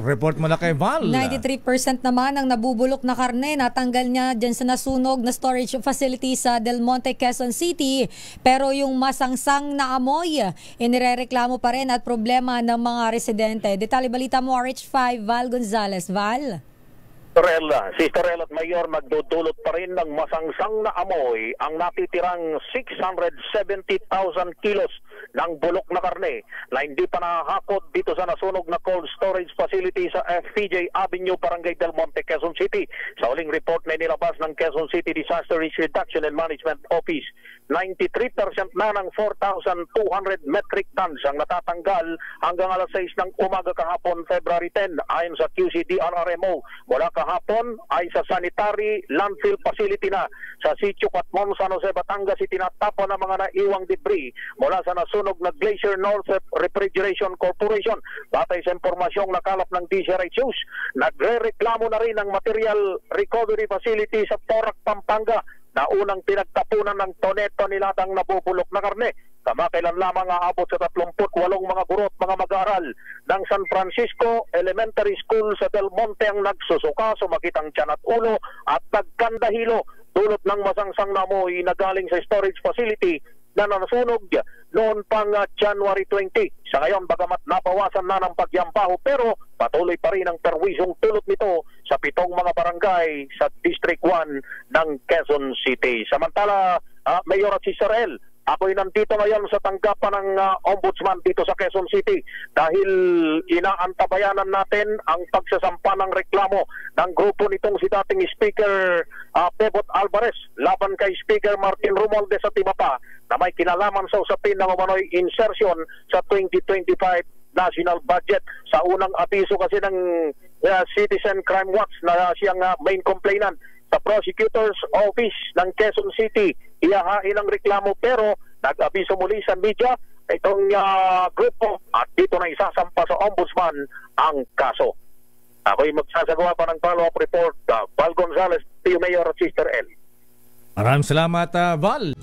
report mula kay Val. 93% naman ang nabubulok na karne natanggal niya dyan sa nasunog na storage facility sa Del Monte, Quezon City. Pero yung masangsang na amoy, inirereklamo pa rin at problema ng mga residente. Detalye balita mo, RH5, Val Gonzalez. Val? Sister El at Mayor, magdudulot pa rin ng masangsang na amoy ang natitirang 670,000 kilos ng bulok na karne na hindi pa nakahakot dito sa nasunog na cold storage facility sa FPJ Avenue, Barangay Del Monte, Quezon City. Sa uling report na inilabas ng Quezon City Disaster Risk Reduction and Management Office, 93% na ng 4,200 metric tons ang natatanggal hanggang alas 6 ng umaga kahapon, February 10. Ayon sa QCDRRMO, mula kahapon ay sa sanitary landfill facility na sa Sitio Catmon, San Jose, Batangas, itinatapon ng mga naiwang debris mula sa nasunog na Glacier North Refrigeration Corporation. Batay sa impormasyong nakalap ng DZRH News, nagre-reklamo na rin ang material recovery facility sa Porac, Pampanga na unang pinagtapunan ng tone-toneladang nabubulok na karne. Kamakailan lamang aabot sa 38 mga guro at mga mag-aaral ng San Francisco Elementary School sa Del Monte ang nagsusuka, sumakit ang tiyan at ulo at nagkandahilo dulot ng masangsang na amoy na galing sa storage facility na nasunog noon pang January 20. Sa ngayon, bagamat nabawasan na ng pagyambaho, pero patuloy pa rin ang perwisong tulot nito sa 7 mga barangay sa District 1 ng Quezon City. Samantala, Mayor at Sister El, ako'y nandito ngayon sa tanggapan ng Ombudsman dito sa Quezon City dahil inaantabayanan natin ang pagsasampa ng reklamo ng grupo nitong si dating Speaker Pebot Alvarez laban kay Speaker Martin Romualdez sa Timapa na may kinalaman sa usapin ng umano'y insertion sa 2025 national budget. Sa unang abiso kasi ng Citizen Crime Watch na siyang main complainant sa Prosecutor's Office ng Quezon City, iyahain ang reklamo pero nag-abiso muli sa media itong grupo at dito na isasampa sa Ombudsman ang kaso. Ako'y magsasagawa pa ng follow-up report. Val Gonzalez, Mayor at Sister El. Maraming salamat, Val.